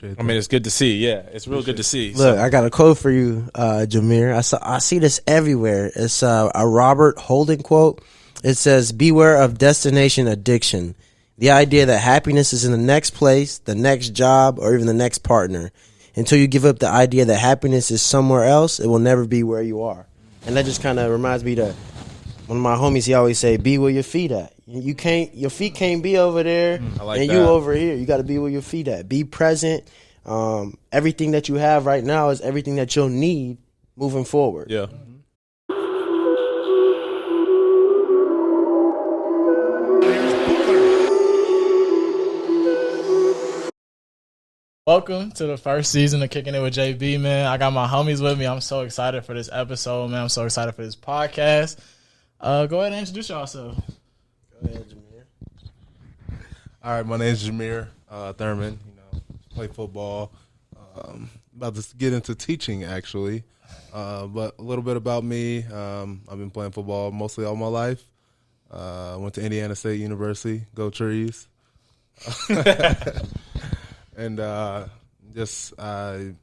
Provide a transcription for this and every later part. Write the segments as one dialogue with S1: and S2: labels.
S1: I mean, it's good to see. Yeah, it's real good to see.
S2: Look, I got a quote for you, Jameer. I see this everywhere. It's a Robert Holden quote. It says, "Beware of destination addiction. The idea that happiness is in the next place, the next job, or even the next partner. Until you give up the idea that happiness is somewhere else, it will never be where you are." And that just kind of reminds me to one of my homies. He always say, "Be where your feet at. Your feet can't be over there, you over here. You got to be where your feet at. Be present. Everything that you have right now is everything that you'll need moving forward."
S1: Yeah.
S3: Welcome to the first season of Kicking It with JB, man. I got my homies with me. I'm so excited for this episode, man. I'm so excited for this podcast. Go ahead and introduce yourself.
S2: Go ahead, Jameer.
S4: All right, my name is Jameer Thurman. Play football. About to get into teaching, actually. But a little bit about me. I've been playing football mostly all my life. Went to Indiana State University. Go Trees. And I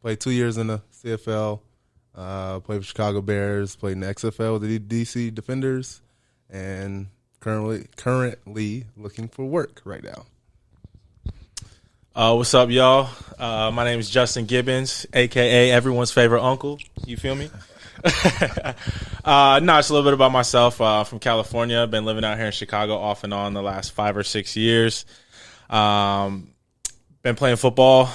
S4: played 2 years in the CFL. Played for Chicago Bears. Played in the XFL with the DC Defenders. And currently looking for work right now.
S1: What's up, y'all? My name is Justin Gibbons, a.k.a. everyone's favorite uncle. You feel me? It's a little bit about myself. From California. I've been living out here in Chicago off and on the last 5 or 6 years. Been playing football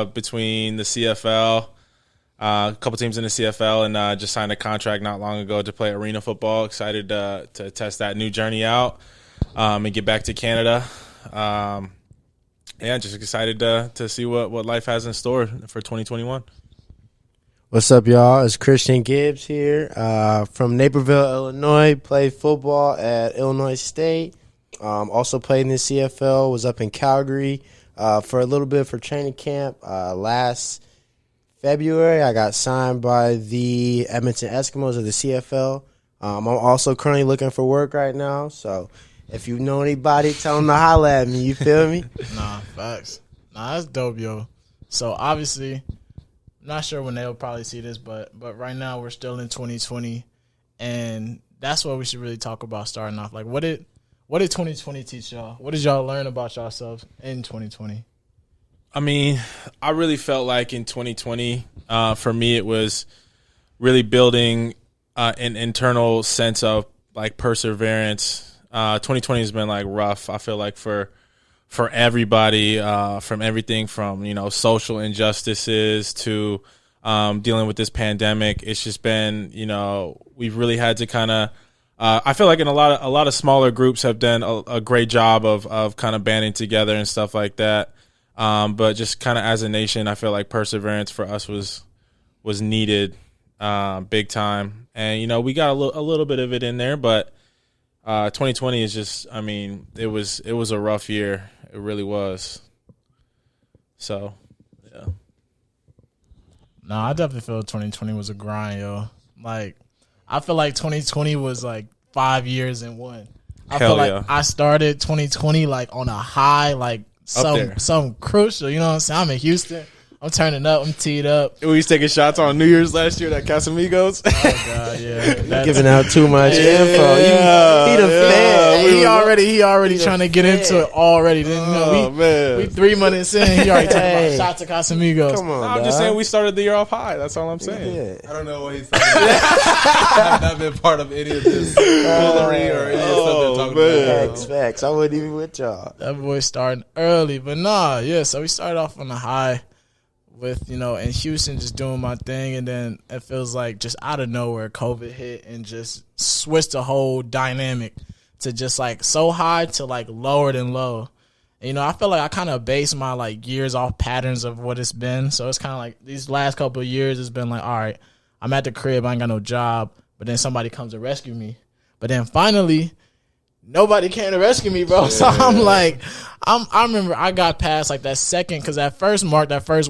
S1: between the CFL, a couple teams in the CFL, and just signed a contract not long ago to play arena football. Excited to test that new journey out and get back to Canada. Just excited to see what life has in store for 2021.
S2: What's up, y'all? It's Christian Gibbs here from Naperville, Illinois. Played football at Illinois State. Also played in the CFL. Was up in Calgary for a little bit for training camp. Last February, I got signed by the Edmonton Eskimos of the CFL. I'm also currently looking for work right now, so if you know anybody, tell them to holler at me. You feel me?
S3: Nah, facts. Nah, that's dope, yo. So, obviously, I'm not sure when they'll probably see this, but right now we're still in 2020, and that's what we should really talk about starting off. Like, what did 2020 teach y'all? What did y'all learn about yourselves in 2020?
S1: I mean, I really felt like in 2020, for me, it was really building an internal sense of, like, perseverance. 2020 has been like rough. I feel like for everybody, from everything from social injustices to dealing with this pandemic. It's just been we've really had to kind of. I feel like in a lot of smaller groups have done a great job of kind of banding together and stuff like that. But just kind of as a nation, I feel like perseverance for us was needed big time, and we got a little bit of it in there, but. 2020 is just, I mean, it was a rough year. It really was. So, yeah.
S3: No, I definitely feel 2020 was a grind, yo. Like, I feel like 2020 was like 5 years in one. I feel like I started 2020 like on a high, like something crucial. You know what I'm saying? I'm in Houston. I'm turning up. I'm teed up.
S1: We was taking shots on New Year's last year at Casamigos.
S3: Oh God, yeah.
S2: Giving out too much info. He
S3: already trying to get into it already. We 3 months in. He already talking about shots at Casamigos.
S2: Come on,
S1: I'm just saying we started the year off high. That's all I'm saying.
S2: Yeah.
S4: I don't know what he's talking about. I've not been part of any of this foolery or any of stuff they're talking about.
S2: Facts. I wasn't even with y'all.
S3: That boy starting early. But nah, yeah. So we started off on a high. With, in Houston just doing my thing, and then it feels like just out of nowhere COVID hit and just switched the whole dynamic to just like so high to like lower than low. And, I feel like I kind of base my like years off patterns of what it's been. So it's kind of like these last couple of years it's been like, all right, I'm at the crib, I ain't got no job, but then somebody comes to rescue me. But then finally nobody came to rescue me, bro. So I'm like, I remember I got past like that second, because that first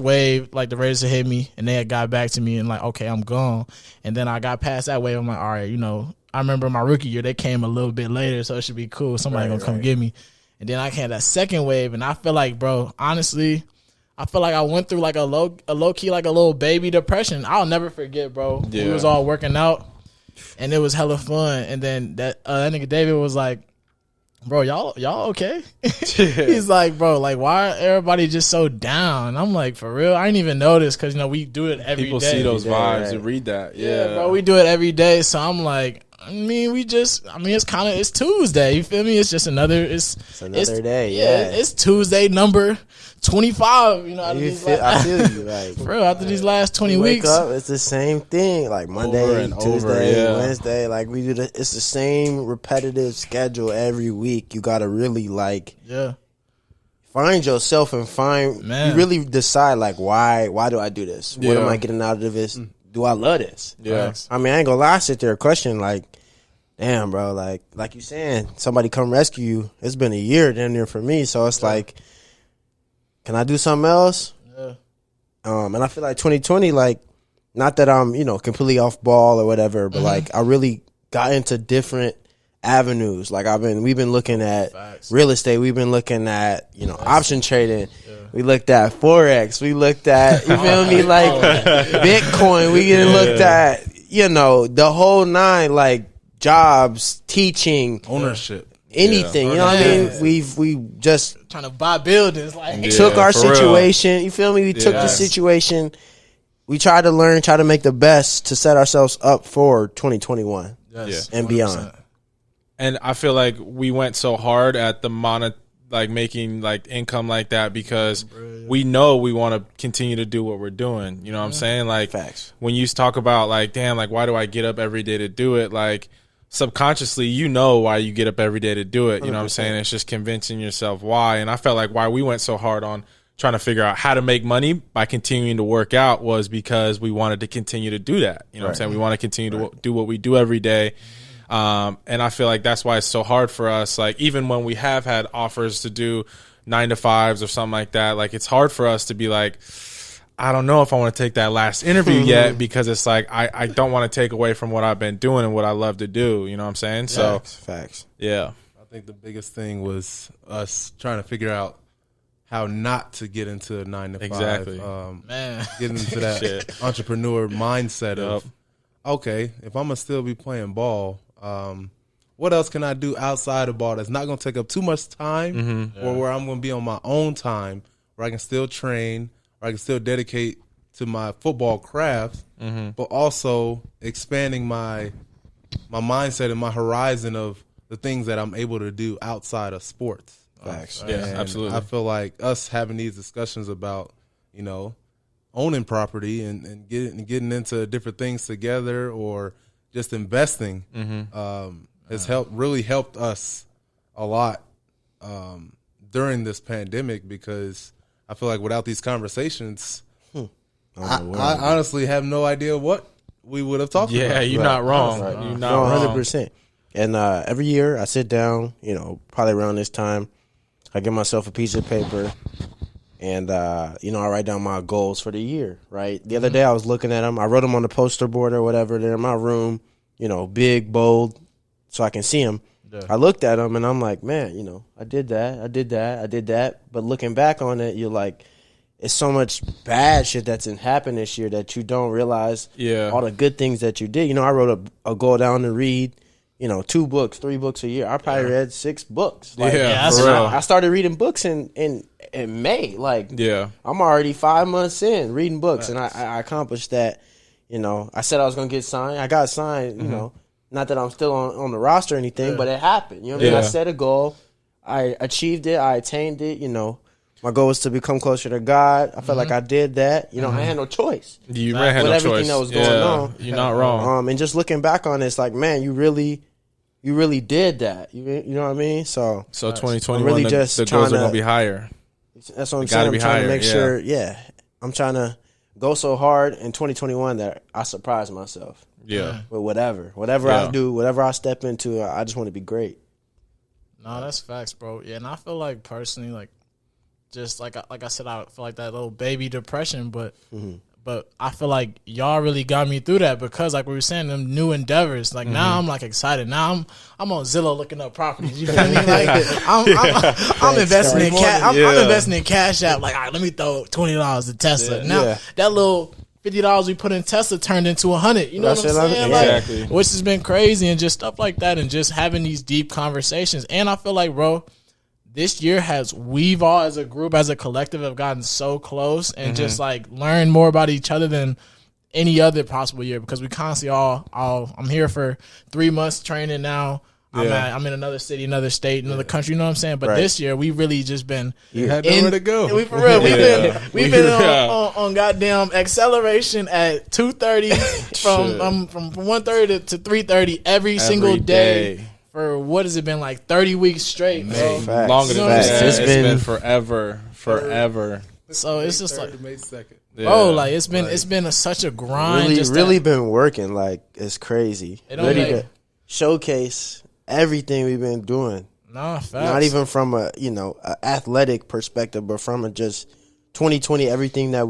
S3: wave, like the Raiders had hit me and they had got back to me and like, okay, I'm gone. And then I got past that wave. I'm like, all right, I remember my rookie year, they came a little bit later, so it should be cool. Somebody gonna come get me. And then I had that second wave, and I feel like, bro, honestly, I feel like I went through like a low key, like a little baby depression. I'll never forget, bro.
S1: Yeah.
S3: We was all working out, and it was hella fun. And then that nigga David was like, "Bro, y'all okay?" He's like, "Bro, like why everybody just so down?" I'm like, "For real? I didn't even notice because we do it every day.
S1: People see those
S2: Every day,
S1: vibes
S2: right.
S1: and read that.
S3: Yeah, bro, we do it every day. So I'm like, it's Tuesday. You feel me? It's just another. It's
S2: another day. Yeah,
S3: it's Tuesday number 25. You know,
S2: I feel you. Like,
S3: for real, after these last 20
S2: you wake
S3: weeks,
S2: up, it's the same thing. Like Monday,
S1: and
S2: Tuesday,
S1: over, yeah.
S2: Wednesday. Like we do. It's the same repetitive schedule every week. You got to really find yourself and
S3: Man.
S2: you really decide like why do I do this? What
S1: Yeah.
S2: am I getting out of this? Do I love this?
S1: Yeah.
S3: Facts.
S2: I mean, I ain't gonna lie, I sit there question like, damn, bro, like you saying, somebody come rescue you. It's been a year down there for me, so it's like, can I do something else?
S3: Yeah.
S2: And I feel like 2020, like, not that I'm completely off ball or whatever, but like I really got into different avenues. Like we've been looking at
S3: Facts.
S2: real estate. We've been looking at option trading. We looked at Forex. We looked at, you feel me, like Bitcoin. We looked at, the whole nine, like jobs, teaching,
S4: Ownership.
S2: anything. You know what I mean? We just
S3: trying to buy buildings, like
S2: took our
S1: for real.
S2: situation. You feel me? We took the
S1: Yes.
S2: situation. We tried to learn, try to make the best to set ourselves up for 2021
S3: yes,
S2: and beyond.
S1: And I feel like we went so hard at the making like income like that because we know we want to continue to do what we're doing. You know what I'm saying? Like
S2: Facts.
S1: when you talk about like, damn, like why do I get up every day to do it? Like subconsciously, why you get up every day to do it. You know what I'm saying? It's just convincing yourself why. And I felt like why we went so hard on trying to figure out how to make money by continuing to work out was because we wanted to continue to do that. You know what I'm saying? We want to continue to do what we do every day. And I feel like that's why it's so hard for us. Like even when we have had offers to do 9 to 5s or something like that, like it's hard for us to be like, I don't know if I want to take that last interview yet because it's like I don't want to take away from what I've been doing and what I love to do. You know what I'm saying? So
S2: Facts.
S1: yeah,
S4: I think the biggest thing was us trying to figure out how not to get into a 9 to 5.
S1: Exactly.
S3: Man.
S4: Getting into that entrepreneur mindset of, okay, if I'm going to still be playing ball, what else can I do outside of ball that's not going to take up too much time or where I'm going to be on my own time, where I can still train, where I can still dedicate to my football craft, but also expanding my mindset and my horizon of the things that I'm able to do outside of sports.
S2: Facts.
S1: yeah,
S4: And
S1: absolutely.
S4: I feel like us having these discussions about, owning property and getting into different things together or just investing has really helped us a lot during this pandemic because I feel like without these conversations, I honestly have no idea what we would have talked about.
S1: Yeah, you're not wrong. You're not wrong.
S2: 100%. And every year I sit down, probably around this time, I get myself a piece of paper and, I write down my goals for the year, right? The other day I was looking at them. I wrote them on the poster board or whatever. They're in my room, big, bold, so I can see them. Yeah. I looked at them and I'm like, man, I did that. But looking back on it, you're like, it's so much bad shit that's happened this year that you don't realize all the good things that you did. I wrote a goal down to read, 2 books, 3 books a year. I probably read 6 books. Like,
S1: for real.
S2: I started reading books in May. Like, I'm already 5 months in reading books, and I accomplished that. I said I was going to get signed. I got signed, not that I'm still on the roster or anything, but it happened. You know what I mean? I set a goal. I achieved it. I attained it, My goal was to become closer to God. I felt like I did that. I had no choice.
S1: You really had no choice.
S2: With everything that was going on.
S1: You're not wrong.
S2: And just looking back on it, it's like, man, you really did that. You know what I mean? So
S1: 2021,
S2: really
S1: the
S2: just
S1: goals
S2: trying
S1: are going
S2: to
S1: to be higher.
S2: That's what I'm
S1: It
S2: saying.
S1: gotta
S2: I'm
S1: be
S2: trying
S1: higher,
S2: to make
S1: yeah.
S2: sure, I'm trying to go so hard in 2021 that I surprise myself.
S1: Yeah.
S2: With whatever
S1: Yeah.
S2: I do, whatever I step into, I just want to be great.
S3: No, that's facts, bro. Yeah, and I feel like personally, like, just like I said, I feel like that little baby depression, but but I feel like y'all really got me through that because, like we were saying, them new endeavors. Like now, I'm like excited. Now I'm on Zillow looking up properties. You know what I mean? Like I'm investing in I'm investing in Cash App. Like, all right, let me throw $20 to Tesla. Now that little $50 we put in Tesla turned into $100. You know what I'm saying?
S1: Exactly.
S3: Like, which has been crazy, and just stuff like that, and just having these deep conversations. And I feel like, bro, this year we've all as a group, as a collective, have gotten so close and just like learned more about each other than any other possible year, because we constantly I'm here for 3 months training now. I'm in another city, another state, another country. You know what I'm saying? But this year we really just been
S4: had nowhere to go.
S3: We for real. We've been on goddamn acceleration at 2:30 from 1:30 to 3:30 every single day. For what has it been, like 30 weeks straight?
S1: Longer than that. It's been forever.
S3: So it's just like,
S4: May 2nd.
S3: bro, like it's been such a grind.
S2: Really been working. Like, it's crazy. Ready to showcase everything we've been doing.
S3: Nah, facts.
S2: Not even from a athletic perspective, but from a just 2020, everything that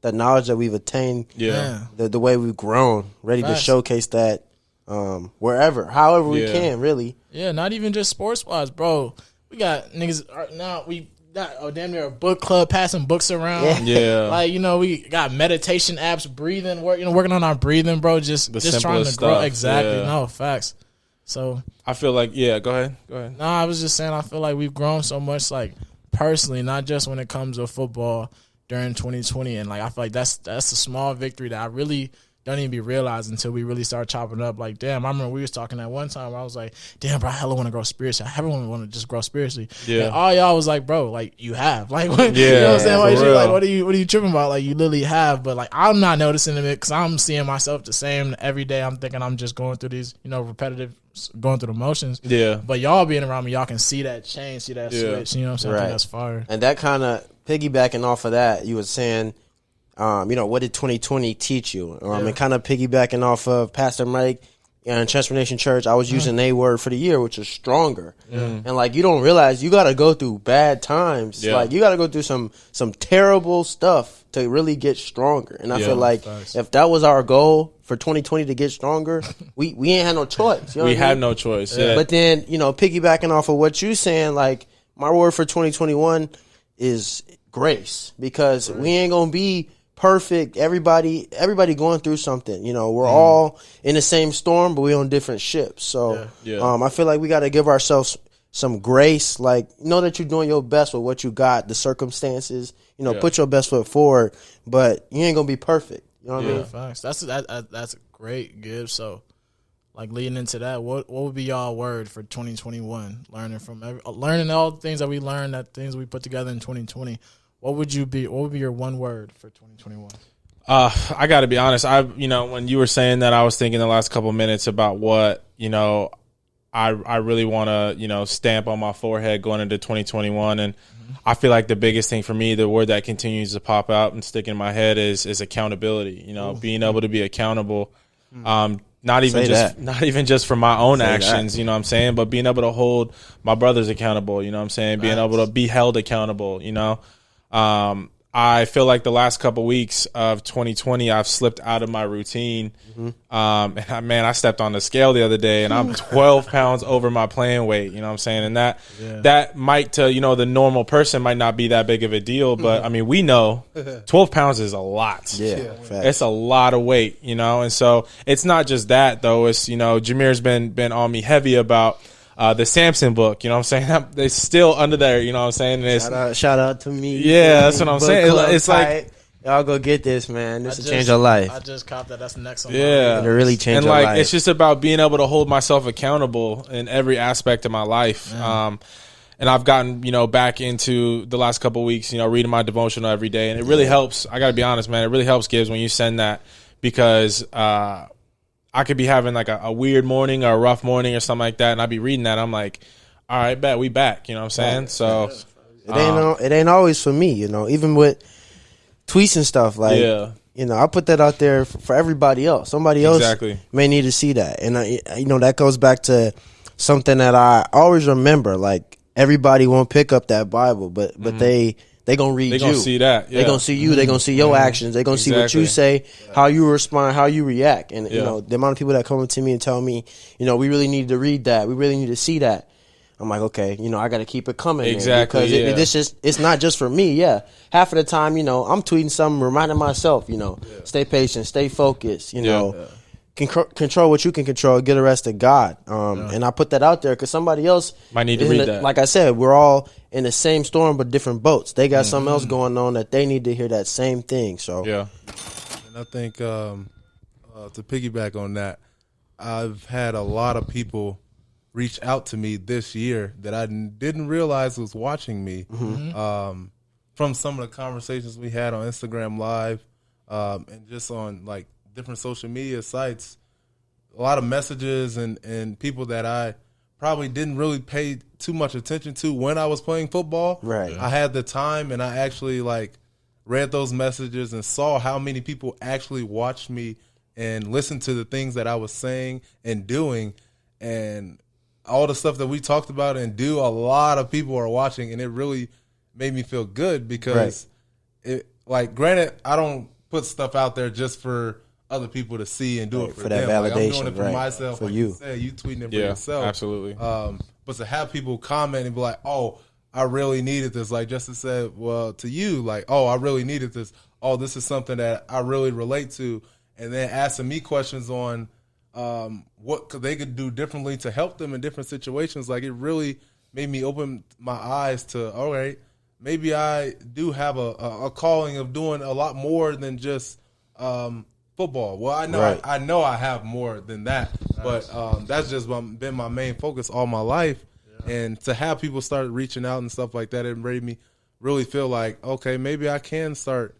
S2: the knowledge that we've attained. The way we've grown. Ready to showcase that. Wherever, however we can, really. Yeah,
S3: not even just sports wise, bro. We got niggas now. We got damn near a book club, passing books around. Like, we got meditation apps, breathing, working on our breathing, bro. Just trying to grow. Exactly. No, facts. So
S1: I feel like, go ahead.
S3: Nah, I was just saying, I feel like we've grown so much, like personally, not just when it comes to football during 2020, and like I feel like that's a small victory that I really don't even be realized until we really start chopping up. Like, damn, I remember we was talking at one time where I was like, damn, bro, I hella want to grow spiritually. Everyone want to just grow spiritually. And all y'all was like, bro, like, you have. Like, you know what I'm saying? Like, what are you tripping about? Like, you literally have. But, like, I'm not noticing it because I'm seeing myself the same every day. I'm thinking I'm just going through these, repetitive, going through the motions. But y'all being around me, y'all can see that change, see that switch. You know what I'm saying? I think that's fire.
S2: And that kind of piggybacking off of that, you were saying, what did 2020 teach you? And kind of piggybacking off of Pastor Mike in Transformation Church, I was using a word for the year, which is stronger. And like, you don't realize you got to go through bad times. Like, you got to go through some terrible stuff to really get stronger. And I feel like if that was our goal for 2020 to get stronger, we ain't had no choice.
S1: We had no choice.
S2: But then, piggybacking off of what you saying, like, my word for 2021 is grace, because we ain't gonna be perfect. Everybody going through something. We're all in the same storm, but we on different ships. So I feel like we got to give ourselves some grace. Like, know that you're doing your best with what you got, the circumstances. Put your best foot forward, but you ain't gonna be perfect. You know what I mean?
S3: Facts. That's great, Gibbs. So, like, leading into that, what would be y'all word for 2021? Learning all the things that we learned, that things we put together in 2020. What would be your one word for 2021?
S1: I got to be honest. When you were saying that, I was thinking the last couple of minutes about what, I really want to, stamp on my forehead going into 2021. And I feel like the biggest thing for me, the word that continues to pop out and stick in my head is accountability. Being able to be accountable. Not even just for my own actions, you know what I'm saying, but being able to hold my brothers accountable, you know what I'm saying, being able to be held accountable, I feel like the last couple weeks of 2020, I've slipped out of my routine. And I stepped on the scale the other day, and I'm 12 pounds over my playing weight. You know what I'm saying? And that might, to the normal person, might not be that big of a deal. But I mean, we know 12 pounds is a lot. It's a lot of weight. And so it's not just that though. It's Jameer's been on me heavy about the Samson book, you know what I'm saying? They're still under there, you know what I'm saying? And
S2: shout out to me.
S1: Yeah, that's what I'm saying. It's like,
S2: y'all go get this, man. This will change your life.
S3: I just caught that. That's the next one.
S2: Yeah. It'll really change your life.
S1: It's just about being able to hold myself accountable in every aspect of my life. And I've gotten, back into the last couple of weeks, reading my devotional every day. And it really helps. I got to be honest, man. It really helps, Gibbs, when you send that, because I could be having like a weird morning or a rough morning or something like that, and I'd be reading that. I'm like, all right, bet we back. You know what I'm saying? So
S2: it ain't always for me. Even with tweets and stuff. Like, I put that out there for everybody else. Somebody else may need to see that, and that goes back to something that I always remember. Like, everybody won't pick up that Bible, but they they gonna read
S1: They
S2: you.
S1: gonna see that. Yeah.
S2: They gonna see you. They gonna see your actions. They gonna see what you say, how you respond, how you react. And you know, the amount of people that come up to me and tell me, you know, we really need to read that. We really need to see that. I'm like, okay, you know, I got to keep it coming.
S1: Exactly.
S2: Because it's not just for me. Yeah. Half of the time, you know, I'm tweeting something, reminding myself, you know, stay patient, stay focused, you know. Control what you can control, get the rest of God. And I put that out there because somebody else
S1: might need to read that.
S2: Like I said, we're all in the same storm but different boats. They got something else going on that they need to hear that same thing. So
S1: yeah.
S4: And I think to piggyback on that, I've had a lot of people reach out to me this year that I didn't realize was watching me from some of the conversations we had on Instagram Live and just on like different social media sites. A lot of messages and people that I probably didn't really pay too much attention to when I was playing football.
S2: Right.
S4: I had the time and I actually like read those messages and saw how many people actually watched me and listened to the things that I was saying and doing, and all the stuff that we talked about and do, a lot of people are watching, and it really made me feel good because it, like, granted, I don't put stuff out there just for other people to see and do it for
S2: that
S4: them.
S2: validation.
S4: Like, I'm doing it for myself,
S2: for
S4: like
S2: you.
S4: you said, you tweeting it for yourself.
S1: Absolutely.
S4: But to have people comment and be like, oh, I really needed this. Like Justin said, well, to you, like, oh, I really needed this. Oh, this is something that I really relate to. And then asking me questions on what they could do differently to help them in different situations. Like, it really made me open my eyes to, all right, maybe I do have a calling of doing a lot more than just football. Well, I know I know I have more than that, but that's just been my main focus all my life. And to have people start reaching out and stuff like that, it made me really feel like, okay, maybe I can start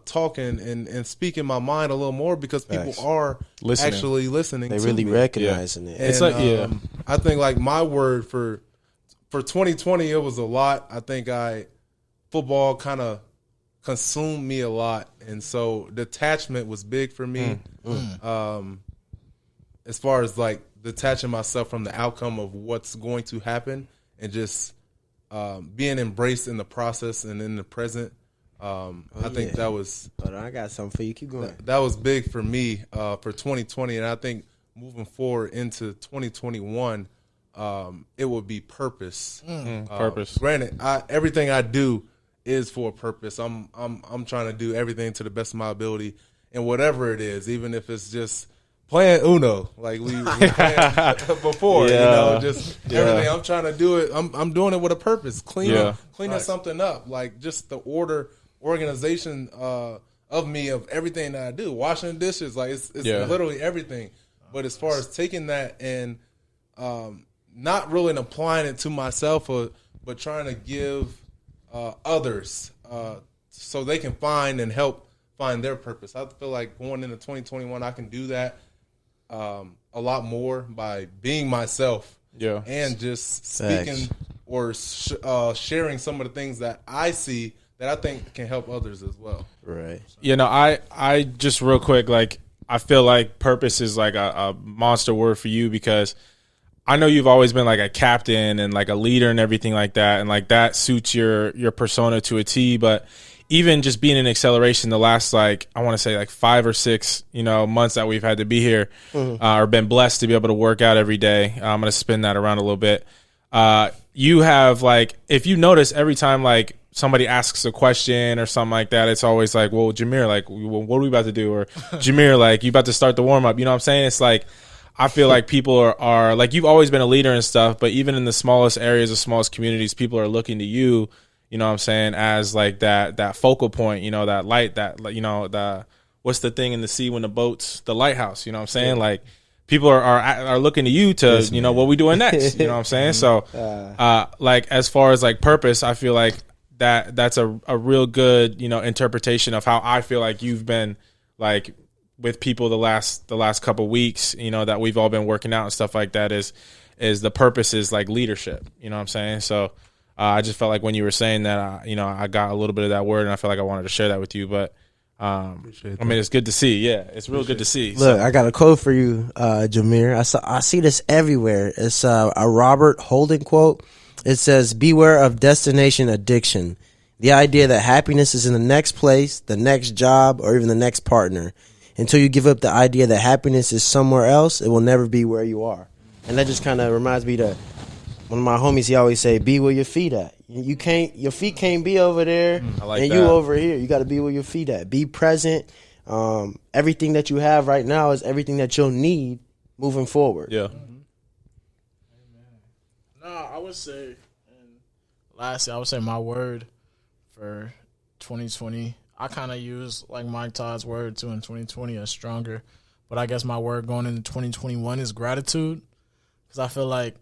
S4: talking and speaking my mind a little more because people are actually listening.
S2: They
S4: to
S2: really
S4: me.
S2: recognizing it.
S4: And,
S1: It's like,
S4: I think like my word for 2020, it was a lot. I think football kind of consumed me a lot, and so detachment was big for me. As far as like detaching myself from the outcome of what's going to happen and just being embraced in the process and in the present. I think that was.
S2: Hold on, I got something for you. Keep going.
S4: That was big for me for 2020, and I think moving forward into 2021, it would be purpose.
S1: Purpose.
S4: Granted, everything I do is for a purpose. I'm trying to do everything to the best of my ability, and whatever it is, even if it's just playing Uno, like we played before, you know, just everything. I'm trying to do it. I'm doing it with a purpose. Cleaning something up, like just the organization of me, of everything that I do. Washing dishes, like it's literally everything. But as far as taking that and not really applying it to myself, but trying to give others so they can find and help find their purpose. I feel like going into 2021, I can do that a lot more by being myself and just speaking or sharing some of the things that I see that I think can help others as well.
S2: Right.
S1: You know, I just real quick, like, I feel like purpose is like a monster word for you because I know you've always been like a captain and like a leader and everything like that. And like that suits your persona to a T. But even just being in acceleration the last, like, I want to say like 5 or 6, months that we've had to be here or been blessed to be able to work out every day. I'm going to spin that around a little bit. You have, like, if you notice every time like somebody asks a question or something like that, it's always like, well, Jameer, like, what are we about to do? Or Jameer, like, you about to start the warm up. You know what I'm saying? It's like, I feel like people are like, you've always been a leader and stuff, but even in the smallest areas, the smallest communities, people are looking to you, you know what I'm saying, as like that focal point, that light, the what's the thing in the sea when the lighthouse, you know what I'm saying? Like, people are looking to you to, what we doing next, you know what I'm saying? So, like, as far as like purpose, I feel like that's a real good, interpretation of how I feel like you've been, like, with people the last couple weeks, that we've all been working out and stuff like that, is the purpose is like leadership, you know what I'm saying? So I just felt like when you were saying that, I got a little bit of that word, and I feel like I wanted to share that with you. But I mean, it's good to see. Yeah, it's real good to see.
S2: Look, I got a quote for you, Jameer. I see this everywhere. It's a Robert Holden quote. It says, "Beware of destination addiction. The idea that happiness is in the next place, the next job, or even the next partner. Until you give up the idea that happiness is somewhere else, it will never be where you are. And that just kind of reminds me that one of my homies, he always say, be where your feet at. Your feet can't be over there and you over here. You got to be where your feet at. Be present. Everything that you have right now is everything that you'll need moving forward.
S1: Yeah.
S3: No, I would say, and lastly, I would say my word for 2020, I kind of use like Mike Todd's word too in 2020 as stronger. But I guess my word going into 2021 is gratitude. Because I feel like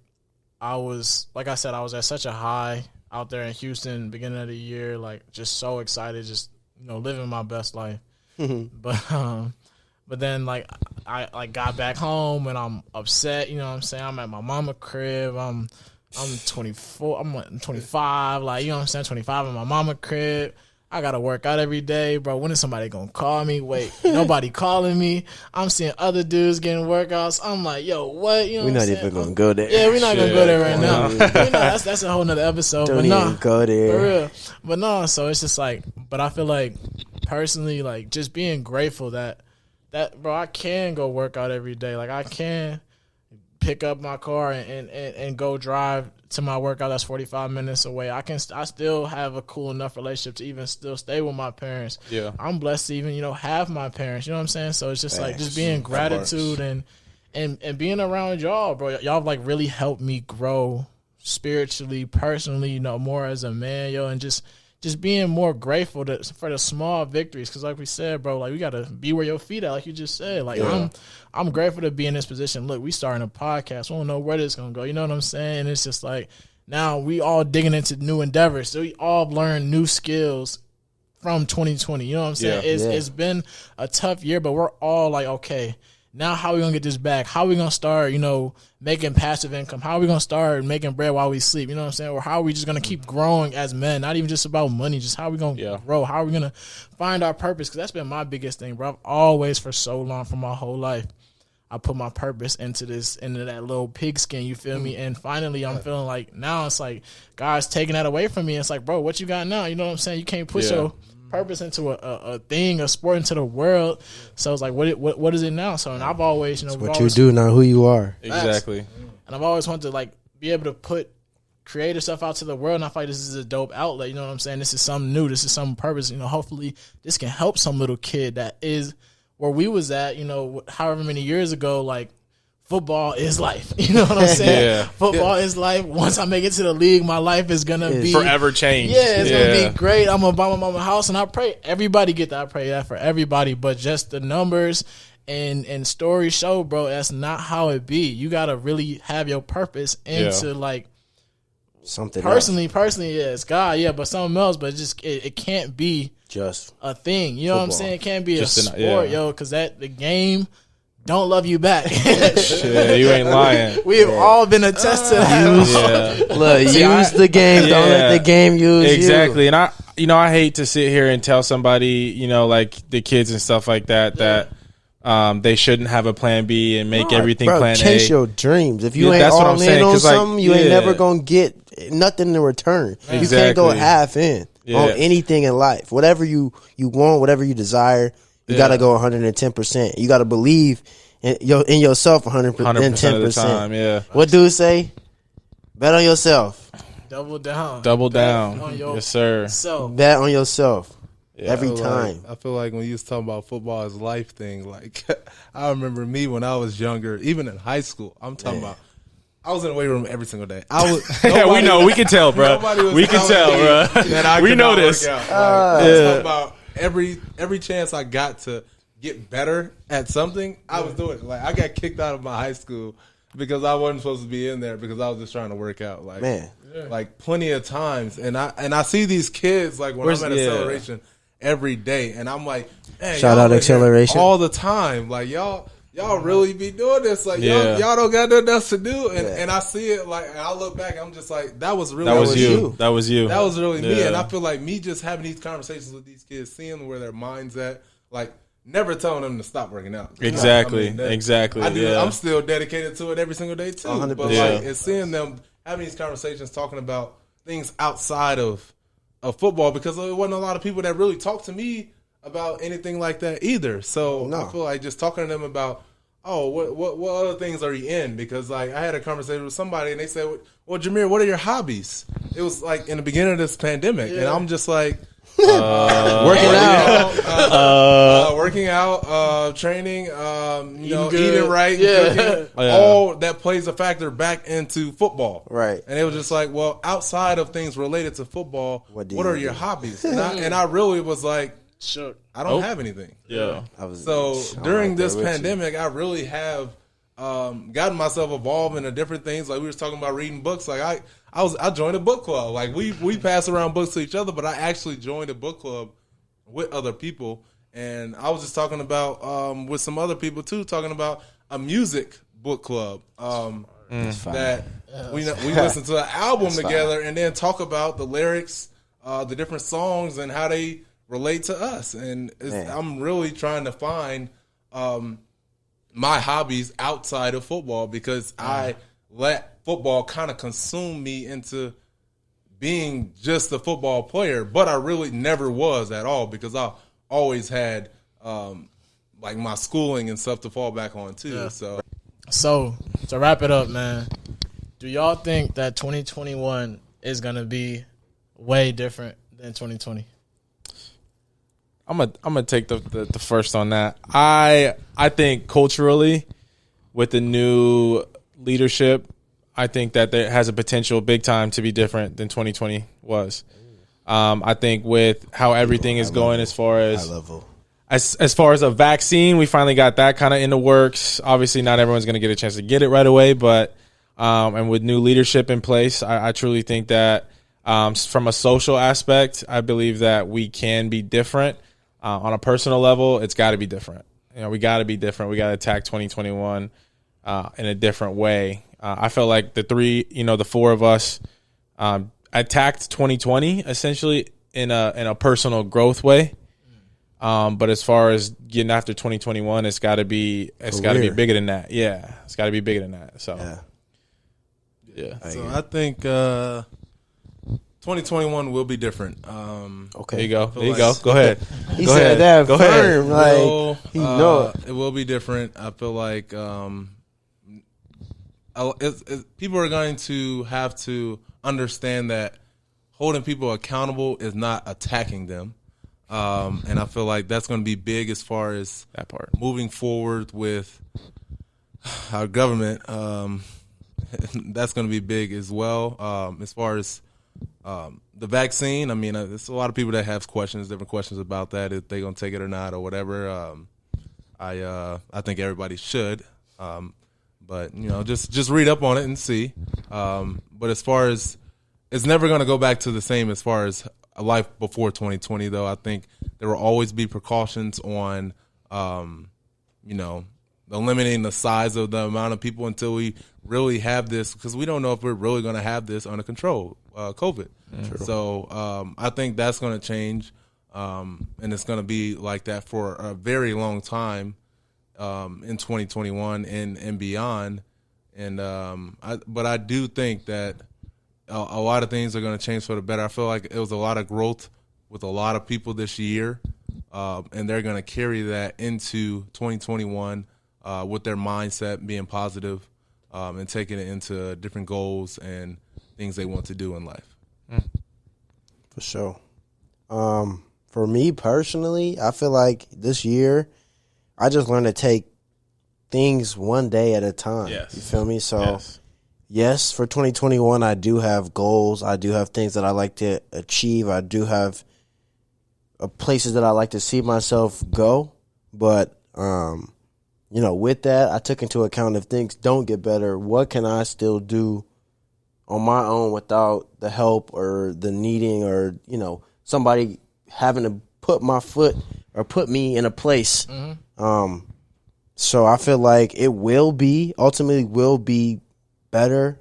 S3: I was at such a high out there in Houston, beginning of the year, like just so excited, just, living my best life. But then like I got back home and I'm upset, I'm at my mama crib. I'm 24, I'm 25, like, 25 in my mama crib. I gotta work out every day, bro. When is somebody gonna call me? Wait, nobody calling me. I'm seeing other dudes getting workouts. I'm like, yo, what?
S2: We're not even gonna go there.
S3: Yeah, we're not gonna go there right now. That's a whole nother episode.
S2: Don't even go there.
S3: For real. But no, so it's just like, but I feel like personally, like just being grateful that bro, I can go work out every day. Like I can pick up my car and go drive to my workout that's 45 minutes away. I still have a cool enough relationship to even still stay with my parents.
S1: Yeah.
S3: I'm blessed to even, have my parents. You know what I'm saying? So it's just like just being gratitude and being around y'all, bro. Y'all have like really helped me grow spiritually, personally, more as a man, and just being more grateful for the small victories. Because like we said, bro, like we got to be where your feet at, like you just said. Like I'm grateful to be in this position. Look, we starting a podcast. We don't know where this is going to go. You know what I'm saying? It's just like now we all digging into new endeavors. So we all learn new skills from 2020. You know what I'm saying? It's been a tough year, but we're all like, okay, now how are we going to get this back? How are we going to start, making passive income? How are we going to start making bread while we sleep? You know what I'm saying? Or how are we just going to keep growing as men? Not even just about money, just how are we going to grow? How are we going to find our purpose? Because that's been my biggest thing, bro. I've always, for so long, for my whole life, I put my purpose into that little pigskin, you feel me? And finally, I'm feeling like now it's like God's taking that away from me. It's like, bro, what you got now? You know what I'm saying? You can't push your purpose into a thing, a sport, into the world. So it's like, what is it now? So, and I've always,
S2: it's what you do, not who you are.
S1: Exactly.
S3: And I've always wanted to like be able to put creative stuff out to the world, and I feel like this is a dope outlet. You know what I'm saying? This is something new. This is some purpose. Hopefully this can help some little kid that is where we was at, however many years ago, like football is life. You know what I'm saying?
S1: Yeah.
S3: Football is life. Once I make it to the league, my life is going to be
S1: forever changed.
S3: Yeah, it's going to be great. I'm going to buy my mama a house, and I pray everybody get that. I pray that for everybody, but just the numbers and stories show, bro, that's not how it be. You got to really have your purpose into like
S2: something
S3: personally, yeah, it's God, yeah, but something else, but it can't be
S2: just
S3: a thing. You know what I'm saying? It can't be
S1: just
S3: a sport, because the game don't love you back.
S1: Shit, you ain't lying.
S3: We have all been attested to that.
S2: Look, use the game. Don't let the game use you.
S1: Exactly. And I hate to sit here and tell somebody, like the kids and stuff like that, that they shouldn't have a plan B and make everything plan A.
S2: Chase your dreams. If you ain't
S1: that's
S2: all
S1: what I'm
S2: in
S1: saying,
S2: on
S1: 'cause,
S2: something,
S1: like,
S2: you ain't never going to get nothing in return.
S1: Exactly.
S2: You can't go half in on anything in life. Whatever you want, whatever you desire, you got to go 110%. You got to believe in yourself 110%.
S1: Of the time, yeah.
S2: What dude say? Bet on yourself.
S3: Double down.
S1: Yes, sir.
S2: Bet on yourself.
S1: Yeah,
S2: every time.
S4: I feel like when you was talking about football as life thing, like I remember me when I was younger, even in high school. I'm talking about I was in the weight room every single day. I was.
S1: We know. We can tell, bro. We can tell, bro. We know this.
S4: I was talking about every chance I got to get better at something, I was doing it. Like I got kicked out of my high school because I wasn't supposed to be in there because I was just trying to work out. Like like plenty of times, and I see these kids like when I'm at Acceleration every day, and I'm like, hey,
S2: shout out Acceleration
S4: all the time. Like y'all really be doing this. Like y'all don't got nothing else to do, and I see it. Like and I look back, I'm just like, that was really
S1: you. That was you.
S4: That was really me, and I feel like me just having these conversations with these kids, seeing where their mind's at, like. Never telling them to stop working out.
S1: Exactly.
S4: Exactly. I'm still dedicated to it every single day too. 100%. But like, it's seeing them having these conversations, talking about things outside of of football because there wasn't a lot of people that really talked to me about anything like that either. So I feel like just talking to them about, what other things are you in? Because like I had a conversation with somebody and they said, well, Jameer, what are your hobbies? It was like in the beginning of this pandemic, and I'm just like working out, training, eating right, cooking, all that plays a factor back into football.
S2: Right.
S4: And it was just like, well, outside of things related to football, what are your hobbies? And I really was like,
S3: Sure.
S4: I don't have anything.
S1: Yeah.
S4: During this pandemic, I really have gotten myself involved in the different things. Like we were talking about reading books. Like I joined a book club. Like we pass around books to each other, but I actually joined a book club with other people. And I was just talking about with some other people too, talking about a music book club. That we listen to an album together and then talk about the lyrics, the different songs, and how they relate to us. And I'm really trying to find my hobbies outside of football because I let football kind of consume me into being just a football player, but I really never was at all because I always had like my schooling and stuff to fall back on too.
S3: Yeah. So to wrap it up, man, do y'all think that 2021 is going to be way different than 2020?
S1: I'm gonna take the first on that. I think culturally, with the new leadership, I think that there has a potential big time to be different than 2020 was. I think with how everything is going as far as far as a vaccine, we finally got that kind of in the works. Obviously, not everyone's gonna get a chance to get it right away, but and with new leadership in place, I truly think that from a social aspect, I believe that we can be different. On a personal level, it's got to be different. We got to be different. We got to attack 2021 in a different way. I felt like the four of us attacked 2020 essentially in a personal growth way. But as far as getting after 2021, it's got to be bigger than that. Yeah, it's got to be bigger than that. So yeah.
S4: So I think 2021 will be different.
S2: Okay.
S1: There you go. There you go. Go ahead.
S2: He said that firm. Like,
S4: it will be different. I feel like people are going to have to understand that holding people accountable is not attacking them. And I feel like that's going to be big as far as
S1: that part
S4: moving forward with our government. That's going to be big as well. As far as the vaccine, I mean, there's a lot of people that have different questions about that, if they're going to take it or not or whatever. I think everybody should. But, just read up on it and see. But as far as it's never going to go back to the same as far as a life before 2020, though. I think there will always be precautions on, limiting the size of the amount of people until we really have this, because we don't know if we're really going to have this under control, COVID. So I think that's going to change, and it's going to be like that for a very long time in 2021 and beyond. But I do think that a lot of things are going to change for the better. I feel like it was a lot of growth with a lot of people this year, and they're going to carry that into 2021 with their mindset being positive, and taking it into different goals and things they want to do in life.
S2: For sure. For me personally, I feel like this year I just learned to take things one day at a time.
S1: Yes.
S2: You feel me? So yes, for 2021, I do have goals. I do have things that I like to achieve. I do have places that I like to see myself go. But, with that, I took into account if things don't get better, what can I still do on my own without the help or the needing or, somebody having to put my foot or put me in a place. So I feel like it ultimately will be better.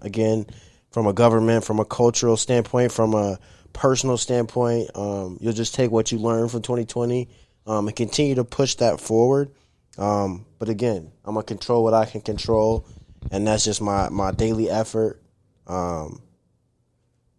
S2: Again, from a government, from a cultural standpoint, from a personal standpoint, you'll just take what you learned from 2020 and continue to push that forward. But again, I'm going to control what I can control, and that's just my daily effort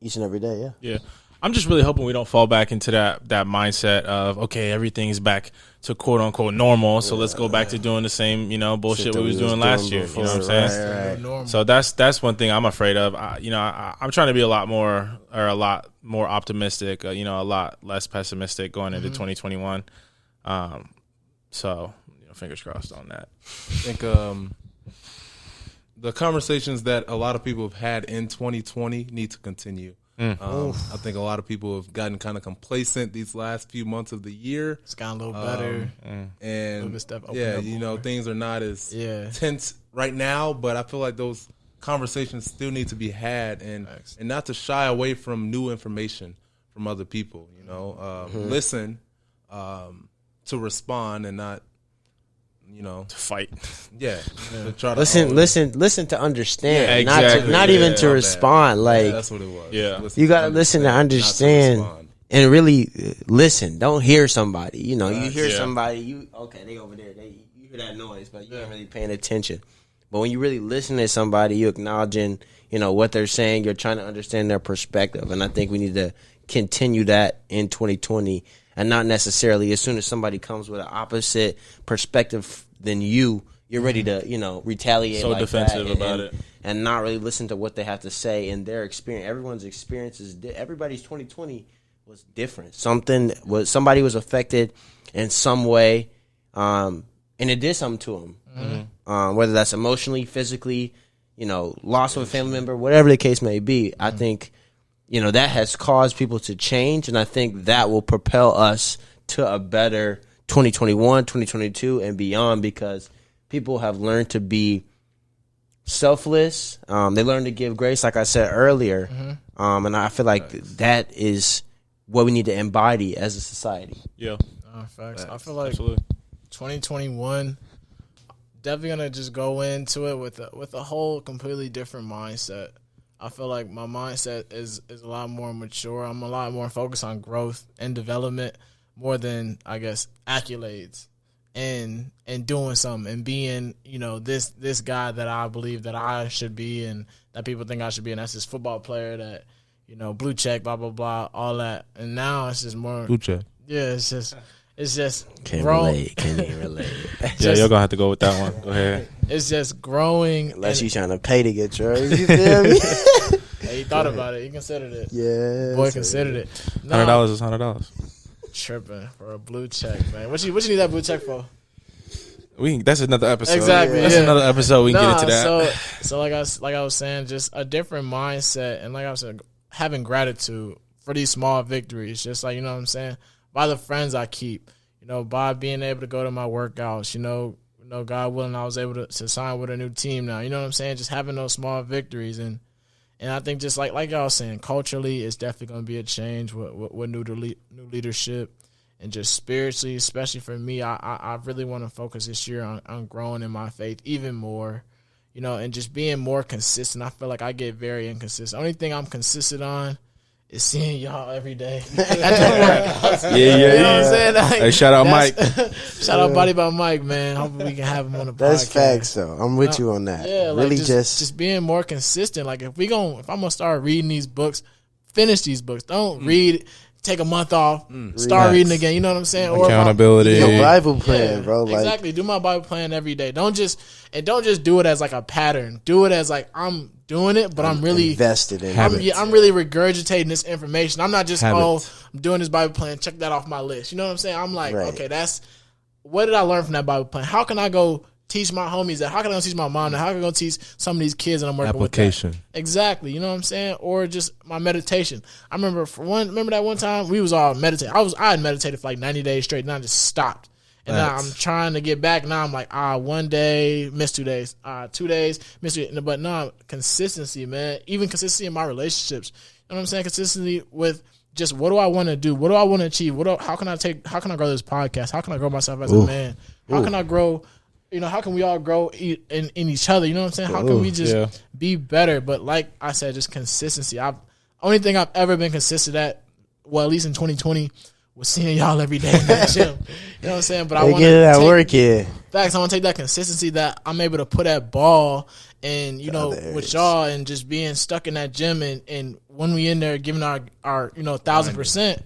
S2: each and every day,
S1: Yeah. I'm just really hoping we don't fall back into that mindset of, okay, everything's back to quote unquote normal, so let's go back to doing the same, bullshit we was doing last year.
S2: Before,
S1: you know what I'm saying?
S2: Right.
S1: So that's one thing I'm afraid of. I'm trying to be a lot more optimistic, a lot less pessimistic going into 2021. So fingers crossed on that.
S4: I think the conversations that a lot of people have had in 2020 need to continue. I think a lot of people have gotten kind of complacent these last few months of the year.
S3: It's gotten a little better.
S4: And
S3: stuff
S4: things are not as tense right now, but I feel like those conversations still need to be had, and not to shy away from new information from other people. Listen to respond and not
S1: to fight.
S4: To try to
S2: listen to understand.
S1: Yeah, exactly.
S2: Not even to respond. Like
S4: that's what it was.
S1: Yeah.
S2: You gotta listen to understand and really listen. Don't hear somebody. You hear somebody. They over there. You hear that noise, but you ain't really paying attention. But when you really listen to somebody, you acknowledging what they're saying. You're trying to understand their perspective, and I think we need to continue that in 2020. And not necessarily as soon as somebody comes with an opposite perspective than you're ready to, retaliate.
S1: So
S2: like
S1: defensive
S2: that
S1: about it.
S2: And not really listen to what they have to say and their experience. Everyone's experience is everybody's 2020 was different. Somebody was affected in some way, and it did something to them. Whether that's emotionally, physically, loss of a family member, whatever the case may be. I think that has caused people to change, and I think that will propel us to a better 2021, 2022, and beyond, because people have learned to be selfless. They learn to give grace, like I said earlier, and I feel like that is what we need to embody as a society.
S1: Yeah,
S3: facts. I feel like
S1: absolutely.
S3: 2021 definitely gonna just go into it with a whole completely different mindset. I feel like my mindset is a lot more mature. I'm a lot more focused on growth and development more than, I guess, accolades and doing something and being, this guy that I believe that I should be and that people think I should be, and that's this football player that, blue check, blah, blah, blah, all that. And now it's just more
S4: blue check.
S3: Yeah, it's just
S2: Can't
S3: growing.
S2: relate.
S1: Yeah, you're gonna have to go with that one. Go ahead.
S3: It's just growing.
S2: Unless you're trying to pay to get yours. You feel me?
S3: Hey, he thought about it. He considered it.
S2: Yeah.
S3: Boy considered it.
S1: $100 is $100.
S3: Tripping for a blue check, man. What you need that blue check for?
S1: That's another episode.
S3: Exactly.
S1: That's another episode. We can get into that.
S3: So like I was saying, just a different mindset, and like I said, having gratitude for these small victories. Just like, what I'm saying, by the friends I keep, by being able to go to my workouts, God willing, I was able to sign with a new team now. You know what I'm saying? Just having those small victories, and I think just like y'all saying, culturally, it's definitely going to be a change with new leadership, and just spiritually, especially for me, I really want to focus this year on growing in my faith even more, and just being more consistent. I feel like I get very inconsistent. Only thing I'm consistent on is seeing y'all every day at the workouts.
S1: Yeah.
S3: You know what I'm saying? Like,
S1: hey, shout out Mike.
S3: Shout out Body by Mike, man. Hopefully we can have him on the podcast.
S2: That's facts, though. I'm with you on that.
S3: Yeah, like
S2: really
S3: just being more consistent. Like if I'm gonna start reading these books, finish these books. Don't read, take a month off, start reading again. You know what I'm saying?
S1: Accountability.
S2: Your Bible plan, bro. Like,
S3: exactly. Do my Bible plan every day. Don't just do it as like a pattern. Do it as like I'm doing it, but I'm really
S2: invested in
S3: it. I'm really regurgitating this information. I'm not just I'm doing this Bible plan, check that off my list. You know what I'm saying? I'm like, okay, what did I learn from that Bible plan? How can I go teach my homies that? How can I go teach my mom that? How can I go teach some of these kids that I'm working with? Application. Exactly. You know what I'm saying? Or just my meditation. I remember that one time we was all meditating. I had meditated for like 90 days straight, and I just stopped. And now I'm trying to get back. Now I'm like, 1 day, miss 2 days. 2 days, miss 2 days. But no, consistency, man. Even consistency in my relationships. You know what I'm saying? Consistency with just what do I want to do? What do I want to achieve? How can I grow this podcast? How can I grow myself as a man? How can I grow? How can we all grow in each other? You know what I'm saying? How can we just be better? But like I said, just consistency. Only thing I've ever been consistent at, well, at least in 2020, was seeing y'all every day in that gym. You know what I'm saying? But I want to
S2: get it at work, yeah.
S3: Facts. I want to take that consistency that I'm able to put that ball and, you know, with y'all and just being stuck in that gym and when we in there giving our 1,000%.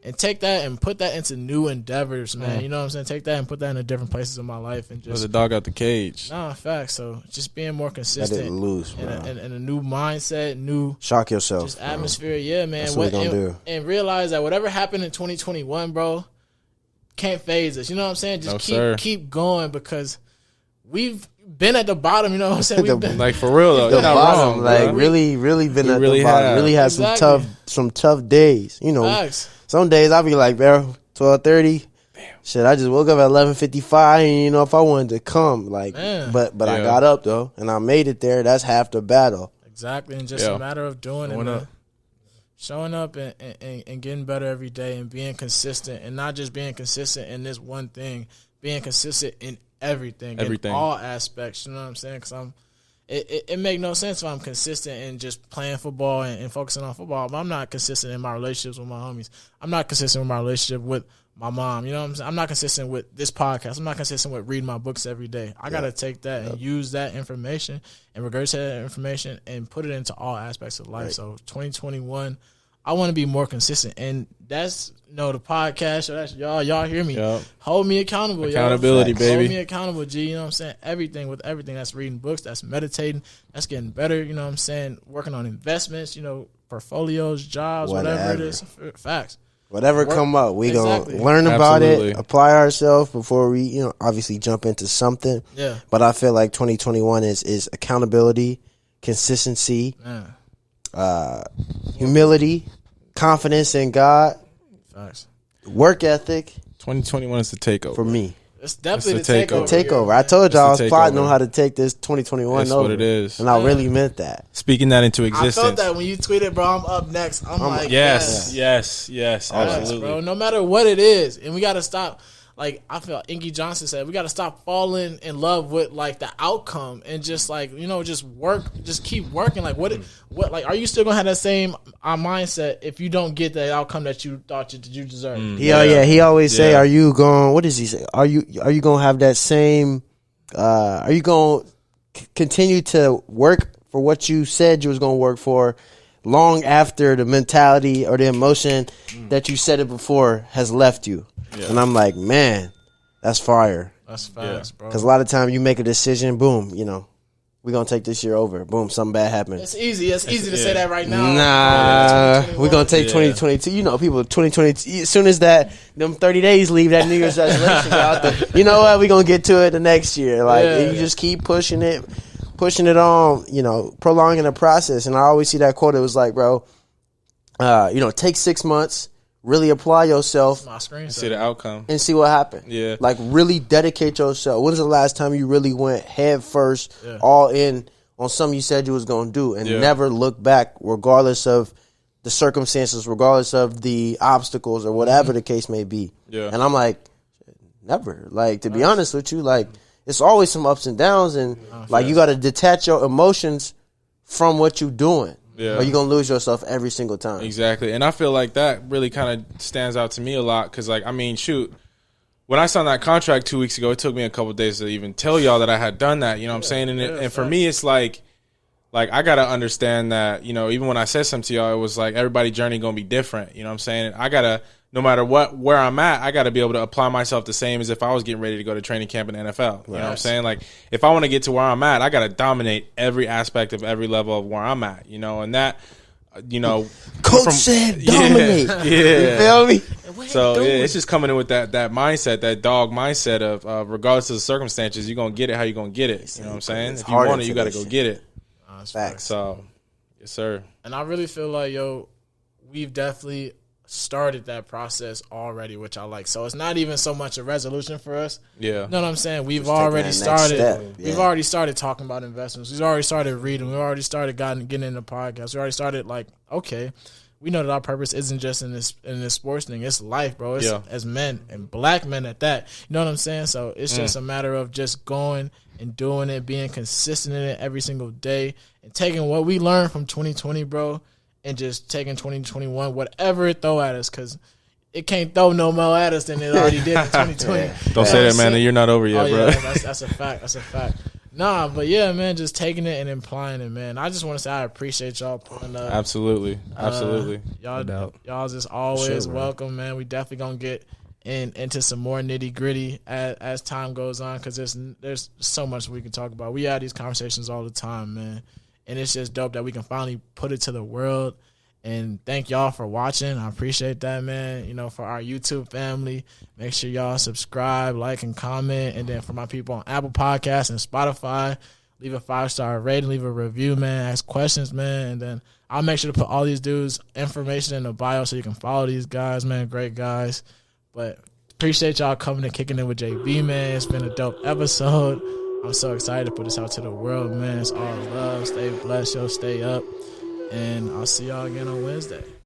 S3: And take that and put that into new endeavors, man. You know what I'm saying? Take that and put that into different places in my life and just
S1: the dog out the cage.
S3: Nah, facts. So just being more consistent,
S2: Let it loose, bro.
S3: And a new mindset, new
S2: shock yourself,
S3: just atmosphere. Yeah, man.
S2: That's what we gonna do.
S3: And realize that whatever happened in 2021, bro, can't phase us. You know what I'm saying? Just keep going because we've been at the bottom. You know what I'm saying? We've been
S1: like for real though.
S2: the
S1: You're not
S2: bottom,
S1: wrong,
S2: like
S1: bro.
S2: really been at
S1: really
S2: the bottom.
S1: have.
S2: Really had
S3: Exactly.
S2: some tough days. You know,
S3: facts.
S2: some days I'll be like, bro, 12:30. Shit, I just woke up at 11:55, and you know, if I wanted to come, like,
S3: Man.
S2: but I got up though, and I made it there. That's half the battle.
S3: Exactly, and just a matter of doing it, man. Showing up and getting better every day and being consistent and not just being consistent in this one thing, being consistent in everything. In all aspects. You know what I'm saying? Because it make no sense if I'm consistent in just playing football and focusing on football, but I'm not consistent in my relationships with my homies. I'm not consistent with my relationship with my mom. You know what I'm saying? I'm not consistent with this podcast. I'm not consistent with reading my books every day. I got to take that and use that information and regurgitate that information and put it into all aspects of life. Right. So 2021, I want to be more consistent. And that's, the podcast, so that's y'all hear me. Yep. Hold me accountable.
S1: Accountability, baby.
S3: Hold me accountable, G. You know what I'm saying? Everything. That's reading books, that's meditating, that's getting better. You know what I'm saying? Working on investments, portfolios, jobs, whatever it is. Facts.
S2: Whatever come up, we gonna learn about it, apply ourselves before we, obviously jump into something.
S3: Yeah.
S2: But I feel like 2021 is accountability, consistency, humility, confidence in God,
S3: facts,
S2: work ethic.
S1: 2021 is the takeover
S2: for me.
S3: It's definitely the takeover.
S2: Takeover. I told y'all I was plotting on how to take this 2021
S1: That's
S2: over.
S1: what it is.
S2: And I really meant that.
S1: Speaking that into existence.
S3: I felt that when you tweeted, bro, I'm up next. I'm like,
S1: yes, absolutely.
S3: Bro, no matter what it is. And we got to stop. Like, I feel Inky Johnson said, we got to stop falling in love with, like, the outcome and just, like, just work, just keep working. Like, what, like, are you still going to have that same mindset if you don't get the outcome that you thought you deserved?
S2: He always say, are you going, what does he say? Are you going to have that same, are you going to continue to work for what you said you was going to work for long after the mentality or the emotion that you said it before has left you? Yeah. And I'm like, man, that's fire.
S3: That's fast, bro.
S2: Because a lot of times you make a decision, boom, we're going to take this year over. Boom, something bad happened.
S3: It's easy. It's easy to say that right now.
S2: Nah, we're going to take 2022. People, 2020, as soon as them 30 days leave, that New Year's resolution out, you know what, we're going to get to it the next year. Like, you just keep pushing it on, prolonging the process. And I always see that quote. It was like, bro, take 6 months. Really apply yourself.
S3: My screen
S1: see the outcome.
S2: And see what happened.
S1: Yeah.
S2: Like, really dedicate yourself. When was the last time you really went head first, all in on something you said you was going to do and never look back regardless of the circumstances, regardless of the obstacles or whatever the case may be.
S1: Yeah.
S2: And I'm like, never. Like, to be honest with you, like, it's always some ups and downs and, you got to detach your emotions from what you're doing.
S1: Yeah.
S2: Or you're going to lose yourself every single time.
S1: Exactly. And I feel like that really kind of stands out to me a lot because, when I signed that contract 2 weeks ago, it took me a couple of days to even tell y'all that I had done that. You know what I'm saying? And for me, it's like I got to understand that, even when I said something to y'all, it was like everybody's journey going to be different. You know what I'm saying? And I got to, no matter where I'm at, I got to be able to apply myself the same as if I was getting ready to go to training camp in the NFL. You know what I'm saying? Like, if I want to get to where I'm at, I got to dominate every aspect of every level of where I'm at, and that,
S2: Coach said dominate.
S1: Yeah.
S2: You feel me?
S1: So, it's just coming in with that mindset, that dog mindset of regardless of the circumstances, you're going to get it how you're going to get it. You know what I'm saying? If you want it, you got to go get it.
S2: Facts.
S1: So, yes, sir.
S3: And I really feel like, we've definitely started that process already, which I like. So it's not even so much a resolution for us.
S1: Yeah.
S3: You know what I'm saying? We've already started. Yeah. We've already started talking about investments. We've already started reading. We've already started getting into podcasts. We already started okay, we know that our purpose isn't just in this sports thing. It's life, bro. It's as men and black men at that. You know what I'm saying? So it's just a matter of just going and doing it, being consistent in it every single day, and taking what we learned from 2020, bro, and just taking 2021, whatever it throw at us, because it can't throw no more at us than it already did in 2020.
S1: Don't say that, man. You're not over yet, bro.
S3: That's a fact. That's a fact. Nah, but yeah, man, just taking it and applying it, man. I just want to say I appreciate y'all pulling up.
S1: Absolutely.
S3: Y'all just always welcome, man. We definitely gonna get into some more nitty gritty as time goes on, because there's so much we can talk about. We have these conversations all the time, man, and it's just dope that we can finally put it to the world. And thank y'all for watching. I appreciate that, man. You know, for our YouTube family, make sure y'all subscribe, like, and comment. And then for my people on Apple Podcasts and Spotify, leave a 5-star rating, leave a review, man. Ask questions, man. And then I'll make sure to put all these dudes' information in the bio so you can follow these guys, man. Great guys. But appreciate y'all coming and kicking in with JB, man. It's been a dope episode. I'm so excited to put this out to the world, man. It's all love. Stay blessed, yo. Stay up. And I'll see y'all again on Wednesday.